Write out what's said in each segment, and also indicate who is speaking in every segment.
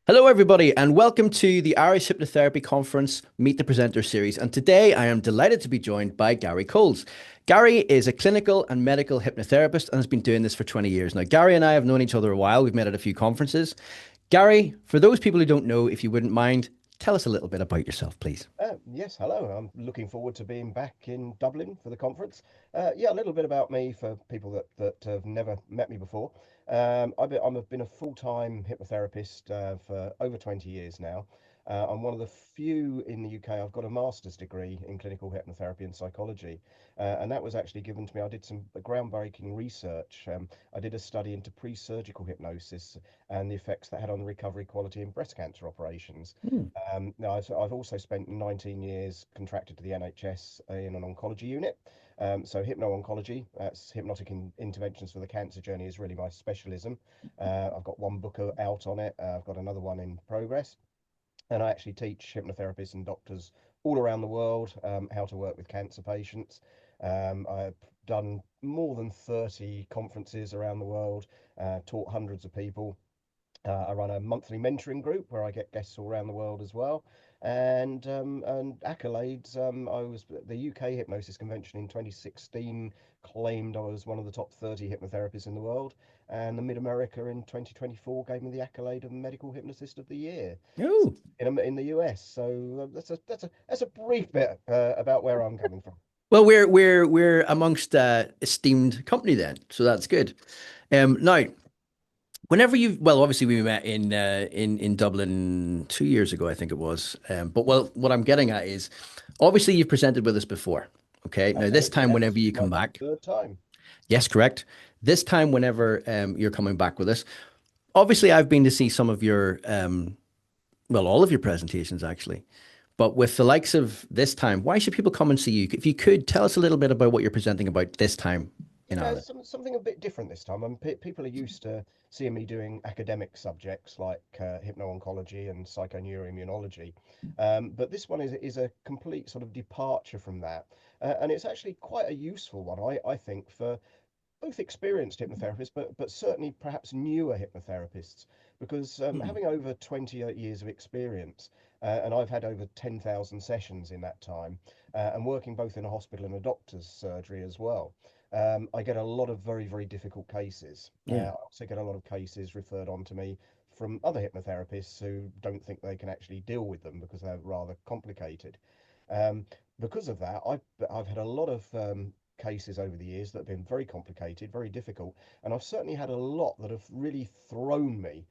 Speaker 1: Hello, everybody, and welcome to the Irish Hypnotherapy Conference Meet the Presenter series. And today I am delighted to be joined by Garry Coles. Garry is a clinical and medical hypnotherapist and has been doing this for 20 years. Now, Garry and I have known each other a while. We've met at a few conferences. Garry, for those people who don't know, if you wouldn't mind, tell us a little bit about yourself, please.
Speaker 2: Yes, hello. I'm looking forward to being back in Dublin for the conference. Yeah, a little bit about me for people that have never met me before. I've been a full-time hypnotherapist for over 20 years now. I'm one of the few in the UK. I've got a master's degree in clinical hypnotherapy and psychology, and that was actually given to me. I did some groundbreaking research. I did a study into pre-surgical hypnosis and the effects that had on the recovery quality in breast cancer operations.
Speaker 1: Hmm.
Speaker 2: Now, I've also spent 19 years contracted to the NHS in an oncology unit. So hypno-oncology, that's interventions for the cancer journey, is really my specialism. I've got one book out on it. I've got another one in progress, and I actually teach hypnotherapists and doctors all around the world how to work with cancer patients. I've done more than 30 conferences around the world, taught hundreds of people. I run a monthly mentoring group where I get guests all around the world as well. And accolades. I was the UK Hypnosis Convention in 2016 claimed I was one of the top 30 hypnotherapists in the world, and the Mid America in 2024 gave me the accolade of Medical Hypnotist of the Year
Speaker 1: Oh,
Speaker 2: in the US. So that's a brief bit about where I'm coming from.
Speaker 1: well, we're amongst esteemed company then, so that's good. Now, whenever you, well, obviously we met in Dublin 2 years ago, I think it was. But well, what I'm getting at is, obviously you've presented with us before. Okay, now this
Speaker 2: Absolutely,
Speaker 1: time,
Speaker 2: yeah.
Speaker 1: whenever
Speaker 2: This is
Speaker 1: you
Speaker 2: my
Speaker 1: come back,
Speaker 2: third time.
Speaker 1: yes, correct. This time, whenever you're coming back with us, obviously I've been to see some of your, well, all of your presentations actually. But with the likes of this time, why should people come and see you? If you could tell us a little bit about what you're presenting about this time in
Speaker 2: Yeah,
Speaker 1: Ireland.
Speaker 2: something a bit different this time. People are used to seeing me doing academic subjects like hypno-oncology and psychoneuroimmunology, but this one is a complete sort of departure from that, and it's actually quite a useful one, I think, for both experienced hypnotherapists, but certainly perhaps newer hypnotherapists, because
Speaker 1: Hmm.
Speaker 2: having over 28 years of experience, and I've had over 10,000 sessions in that time, and working both in a hospital and a doctor's surgery as well, I get a lot of very, very difficult cases.
Speaker 1: Yeah.
Speaker 2: I also get a lot of cases referred on to me from other hypnotherapists who don't think they can actually deal with them because they're rather complicated. Um, because of that, I've had a lot of cases over the years that have been very complicated, very difficult, and I've certainly had a lot that have really thrown me.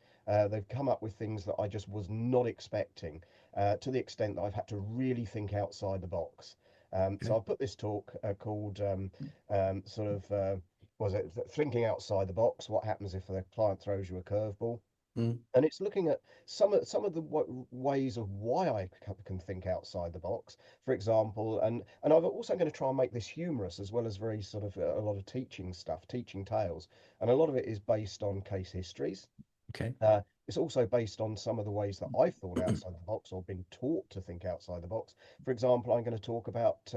Speaker 2: They've come up with things that I just was not expecting, to the extent that I've had to really think outside the box. So
Speaker 1: Okay.
Speaker 2: I've put this talk called sort of was it thinking outside the box? What happens if the client throws you a curveball?
Speaker 1: Mm.
Speaker 2: And it's looking at some of the ways of why I can think outside the box, for example, and I'm also going to try and make this humorous as well as very sort of a lot of teaching stuff, teaching tales, and a lot of it is based on case histories.
Speaker 1: Okay.
Speaker 2: It's also based on some of the ways that I've thought outside the box or been taught to think outside the box. For example, I'm going to talk about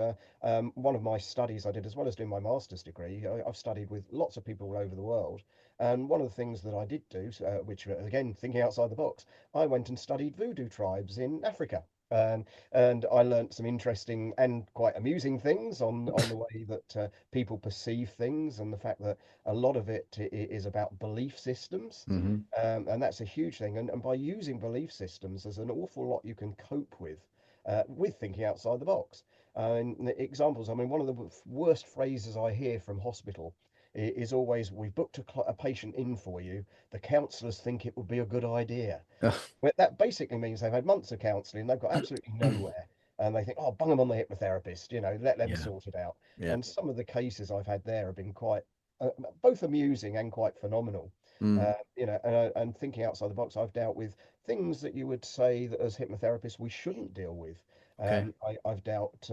Speaker 2: one of my studies I did as well as doing my master's degree. I've studied with lots of people all over the world. And one of the things that I did do, which again, thinking outside the box, I went and studied voodoo tribes in Africa. And I learnt some interesting and quite amusing things on the way that people perceive things and the fact that a lot of it is about belief systems.
Speaker 1: Hmm.
Speaker 2: And that's a huge thing. And by using belief systems, there's an awful lot you can cope with thinking outside the box. And the examples, I mean, one of the worst phrases I hear from hospital is always, "We've booked a patient in for you. The counsellors think it would be a good idea." Well, that basically means they've had months of counselling, they've got absolutely nowhere, and they think, "Oh, bung them on the hypnotherapist, let them
Speaker 1: Yeah.
Speaker 2: sort it out."
Speaker 1: Yeah.
Speaker 2: And some of the cases I've had there have been quite, both amusing and quite phenomenal.
Speaker 1: Mm.
Speaker 2: And thinking outside the box, I've dealt with things that you would say that as hypnotherapists we shouldn't deal with.
Speaker 1: Okay.
Speaker 2: I've dealt,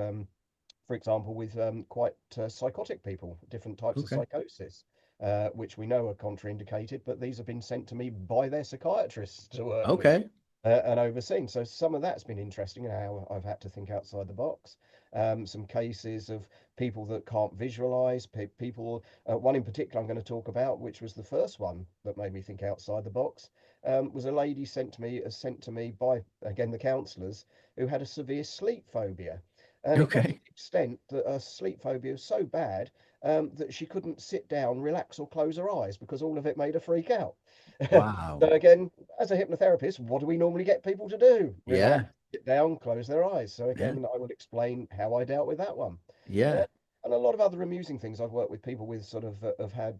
Speaker 2: for example, with quite psychotic people, different types of
Speaker 1: Okay.
Speaker 2: psychosis, which we know are contraindicated, but these have been sent to me by their psychiatrists to work with
Speaker 1: Okay.
Speaker 2: and overseen. So some of that's been interesting and how I've had to think outside the box. some cases of people that can't visualize, people, one in particular I'm going to talk about, which was the first one that made me think outside the box, was a lady sent to me by, again, the counsellors, who had a severe sleep phobia. And it got to
Speaker 1: Okay.
Speaker 2: the extent that her sleep phobia was so bad that she couldn't sit down, relax, or close her eyes because all of it made her freak out. So
Speaker 1: Wow.
Speaker 2: again, as a hypnotherapist, what do we normally get people to do? Relax,
Speaker 1: Yeah.
Speaker 2: sit down, close their eyes. So
Speaker 1: Yeah.
Speaker 2: again, I will explain how I dealt with that one. Uh,
Speaker 1: Yeah.
Speaker 2: and a lot of other amusing things. I've worked with people with sort of have had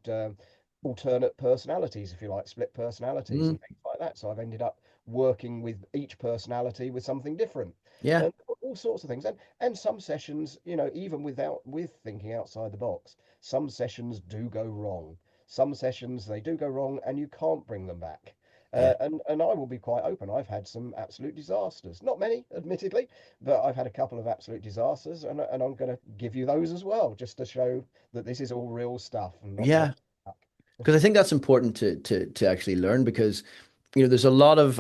Speaker 2: alternate personalities, if you like, split personalities
Speaker 1: Mm,
Speaker 2: and things like that. So I've ended up working with each personality with something different,
Speaker 1: yeah.
Speaker 2: and all sorts of things. And some sessions, even with thinking outside the box, some sessions do go wrong. Some sessions they do go wrong, and you can't bring them back.
Speaker 1: Yeah.
Speaker 2: And I will be quite open. I've had some absolute disasters. Not many, admittedly, but I've had a couple of absolute disasters, and I'm going to give you those as well, just to show that this is all real stuff and not.
Speaker 1: Yeah. Because I think that's important to actually learn because there's a lot of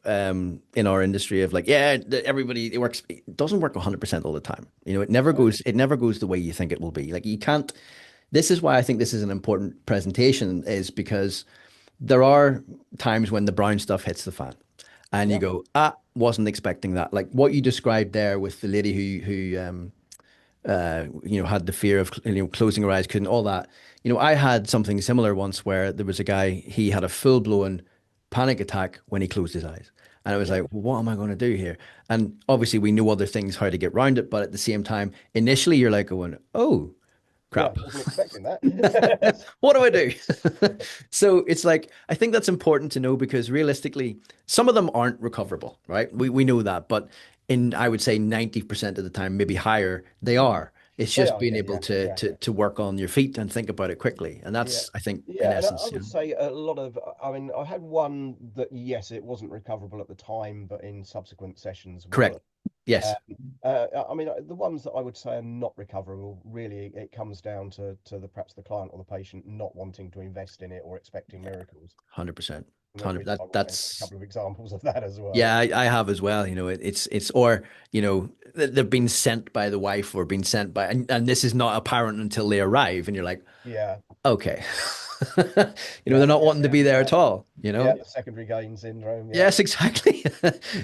Speaker 1: in our industry of like everybody it works, it doesn't work 100% all the time. It never goes the way you think it will be. Like you can't. This is why I think this is an important presentation, is because there are times when the brown stuff hits the fan and you
Speaker 2: Yeah,
Speaker 1: go, wasn't expecting that. Like what you described there with the lady who had the fear of closing her eyes, couldn't, all that. I had something similar once where there was a guy, he had a full blown panic attack when he closed his eyes. And I was
Speaker 2: yeah,
Speaker 1: like, what am I going to do here? And obviously, we know other things how to get around it. But at the same time, initially, you're like going, oh,
Speaker 2: yeah.
Speaker 1: crap.
Speaker 2: Wasn't expecting that.
Speaker 1: What do I do? So it's like, I think that's important to know because realistically, some of them aren't recoverable, right? We know that. But I would say 90% of the time, maybe higher, they are. It's
Speaker 2: They
Speaker 1: just
Speaker 2: are,
Speaker 1: being
Speaker 2: yeah,
Speaker 1: able
Speaker 2: yeah,
Speaker 1: to,
Speaker 2: yeah.
Speaker 1: to, to work on your feet and think about it quickly. And
Speaker 2: Yeah,
Speaker 1: that's, I think, in
Speaker 2: yeah, and I
Speaker 1: essence,
Speaker 2: would say a lot of, I mean, I had one that, yes, it wasn't recoverable at the time, but in subsequent sessions
Speaker 1: correct.
Speaker 2: were. Um,
Speaker 1: Yes,
Speaker 2: I mean, the ones that I would say are not recoverable, really, it comes down to perhaps the client or the patient not wanting to invest in it or expecting miracles.
Speaker 1: 100%.
Speaker 2: And which
Speaker 1: 100,
Speaker 2: I will go into a
Speaker 1: that's
Speaker 2: couple of examples of that as well.
Speaker 1: Yeah, I have as well. It's or they've been sent by the wife or been sent by, and this is not apparent until they arrive, and you're like,
Speaker 2: Yeah,
Speaker 1: okay,
Speaker 2: yeah,
Speaker 1: they're not
Speaker 2: yeah,
Speaker 1: wanting to be there
Speaker 2: yeah,
Speaker 1: at all.
Speaker 2: yeah. The secondary gain syndrome. Yeah.
Speaker 1: Yes, exactly,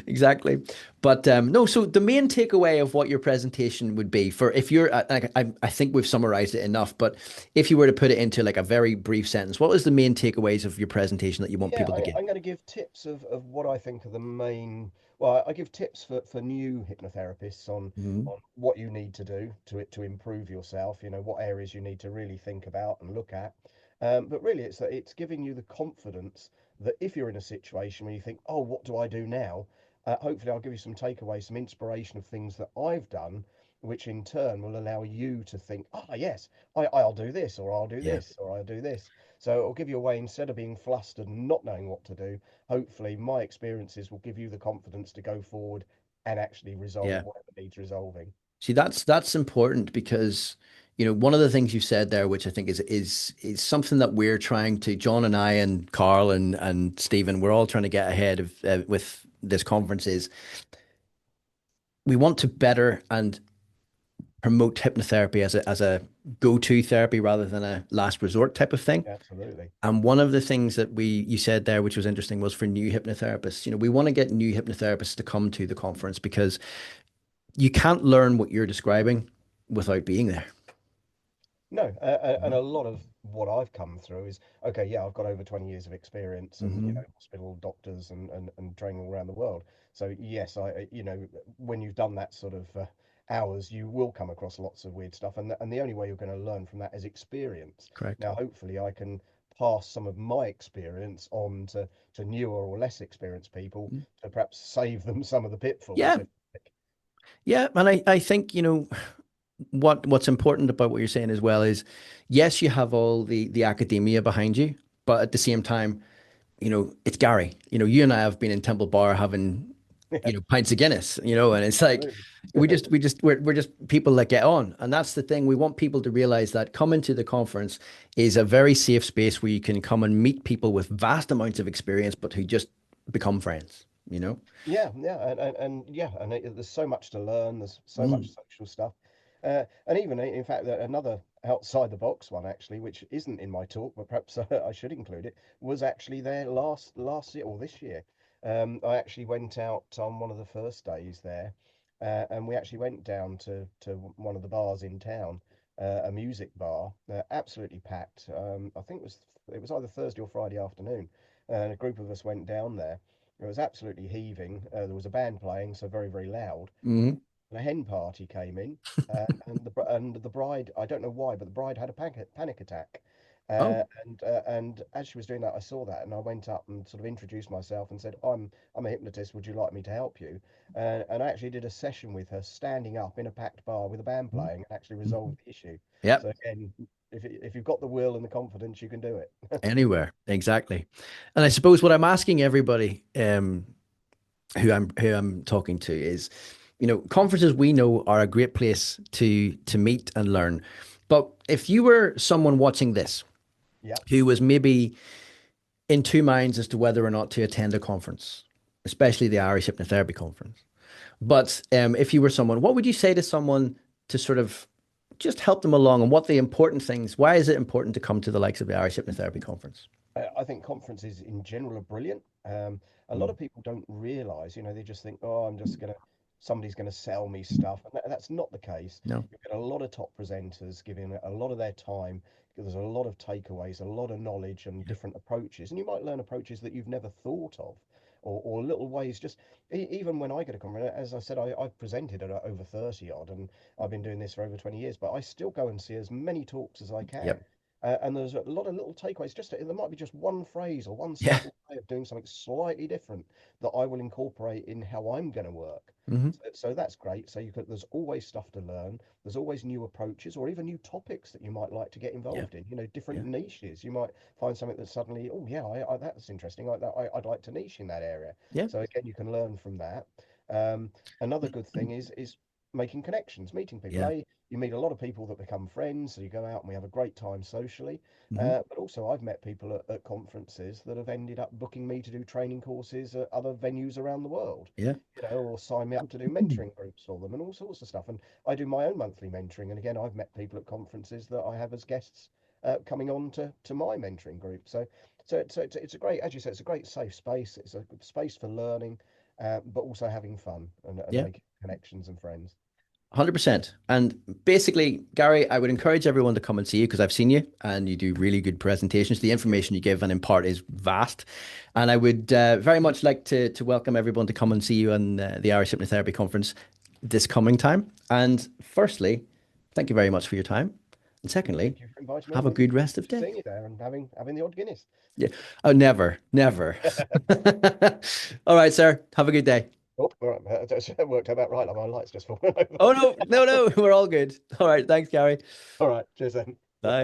Speaker 1: exactly. But no, so the main takeaway of what your presentation would be for if you're, I think we've summarized it enough, but if you were to put it into like a very brief sentence, what was the main takeaways of your presentation that you want
Speaker 2: Yeah,
Speaker 1: people to get?
Speaker 2: I'm going to give tips of what I think are the main. Well, I give tips for new hypnotherapists
Speaker 1: Mhm.
Speaker 2: on what you need to do to improve yourself. What areas you need to really think about and look at. But really, it's that it's giving you the confidence that if you're in a situation where you think, oh, what do I do now? Hopefully, I'll give you some takeaways, some inspiration of things that I've done, which in turn will allow you to think, yes, I'll do this, or I'll do
Speaker 1: Yeah.
Speaker 2: this, or I'll do this. So it'll give you a way, instead of being flustered and not knowing what to do, hopefully my experiences will give you the confidence to go forward and actually resolve
Speaker 1: Yeah.
Speaker 2: whatever needs resolving.
Speaker 1: See, that's important because one of the things you said there, which I think is something that we're trying to, John and I and Carl and Stephen, we're all trying to get ahead of with this conference is we want to better and promote hypnotherapy as a go-to therapy rather than a last resort type of thing.
Speaker 2: Absolutely.
Speaker 1: And one of the things that you said there, which was interesting, was for new hypnotherapists. We want to get new hypnotherapists to come to the conference because you can't learn what you're describing without being there.
Speaker 2: No, and a lot of what I've come through is okay. Yeah, I've got over 20 years of experience, and
Speaker 1: Hmm.
Speaker 2: hospital doctors and training all around the world. So yes, when you've done that sort of hours, you will come across lots of weird stuff, and the only way you're going to learn from that is experience.
Speaker 1: Correct.
Speaker 2: Now, hopefully, I can pass some of my experience on to newer or less experienced people to perhaps save them some of the pitfalls.
Speaker 1: Yeah, yeah, and I think what's important about what you're saying as well is yes, you have all the academia behind you, but at the same time, it's Gary. You and I have been in Temple Bar having
Speaker 2: Yeah,
Speaker 1: pints of Guinness, and it's like
Speaker 2: absolutely.
Speaker 1: we're just people that get on, and that's the thing. We want people to realize that coming to the conference is a very safe space where you can come and meet people with vast amounts of experience, but who just become friends. you know?
Speaker 2: Yeah, yeah, there's so much to learn. There's so much
Speaker 1: Mm.
Speaker 2: social stuff, and even in fact, another outside the box one actually, which isn't in my talk, but perhaps I should include it, was actually there last year or this year. I actually went out on one of the first days there, and we actually went down to one of the bars in town, a music bar, absolutely packed. I think it was either Thursday or Friday afternoon, and a group of us went down there. It was absolutely heaving. There was a band playing, so very, very loud.
Speaker 1: Hmm.
Speaker 2: And a hen party came in, and the bride, I don't know why, but the bride had a panic attack.
Speaker 1: Oh.
Speaker 2: And as she was doing that, I saw that, and I went up and sort of introduced myself and said, I'm a hypnotist. Would you like me to help you?" And I actually did a session with her, standing up in a packed bar with a band playing, and actually
Speaker 1: Mhm.
Speaker 2: resolved the issue. So
Speaker 1: Yep.
Speaker 2: again, if you've got the will and the confidence, you can do it.
Speaker 1: Anywhere. Exactly. And I suppose what I'm asking everybody, who I'm talking to is, conferences we know are a great place to meet and learn. But if you were someone watching this
Speaker 2: Yeah.
Speaker 1: who was maybe in two minds as to whether or not to attend a conference, especially the Irish Hypnotherapy Conference, but if you were someone, what would you say to someone to sort of just help them along and what the important things, why is it important to come to the likes of the Irish Hypnotherapy Conference?
Speaker 2: I think conferences in general are brilliant. A lot
Speaker 1: Mm.
Speaker 2: of people don't realize, they just think, oh, somebody's gonna sell me stuff, and that's not the case.
Speaker 1: No.
Speaker 2: You get a lot of top presenters giving a lot of their time. There's a lot of takeaways, a lot of knowledge and
Speaker 1: Yeah.
Speaker 2: different approaches, and you might learn approaches that you've never thought of, or little ways. Just even when I get a conference, as I said, I've presented at over 30 odd, and I've been doing this for over 20 years, but I still go and see as many talks as I can.
Speaker 1: Yep.
Speaker 2: And there's a lot of little takeaways. There might be just one phrase or one
Speaker 1: Yeah.
Speaker 2: simple way of doing something slightly different that I will incorporate in how I'm going to work.
Speaker 1: Hmm.
Speaker 2: So that's great. There's always stuff to learn. There's always new approaches or even new topics that you might like to get
Speaker 1: Yeah.
Speaker 2: involved in. Different
Speaker 1: Yeah.
Speaker 2: niches. You might find something that suddenly, oh yeah, that's interesting. I'd like to niche in that area.
Speaker 1: Yeah.
Speaker 2: So again, you can learn from that. Um, Another good thing is making connections, meeting people.
Speaker 1: Yeah.
Speaker 2: You meet a lot of people that become friends, so you go out and we have a great time socially.
Speaker 1: Hmm.
Speaker 2: But also, I've met people at conferences that have ended up booking me to do training courses at other venues around the world,
Speaker 1: Yeah.
Speaker 2: or sign me up to do mentoring groups for them and all sorts of stuff. And I do my own monthly mentoring. And again, I've met people at conferences that I have as guests coming on to my mentoring group. So it's a great, as you said, it's a great safe space. It's a good space for learning, but also having fun and
Speaker 1: Yeah.
Speaker 2: making connections and friends.
Speaker 1: 100%. And basically, Gary, I would encourage everyone to come and see you because I've seen you and you do really good presentations. The information you give and impart is vast. And I would very much like to welcome everyone to come and see you on the Irish Hypnotherapy Conference this coming time. And firstly, thank you very much for your time. And secondly,
Speaker 2: Thank you for inviting me
Speaker 1: have
Speaker 2: on.
Speaker 1: a
Speaker 2: It's
Speaker 1: good
Speaker 2: been a
Speaker 1: rest of
Speaker 2: pleasure
Speaker 1: the day.
Speaker 2: seeing you there and having the odd Guinness.
Speaker 1: Yeah. Oh, never, never. All right, sir. Have a good day.
Speaker 2: Oh, all right. That worked out about right. Like my lights just fallen over.
Speaker 1: Oh, no, no, no. We're all good. All right. Thanks, Gary.
Speaker 2: All right. Cheers then.
Speaker 1: Bye.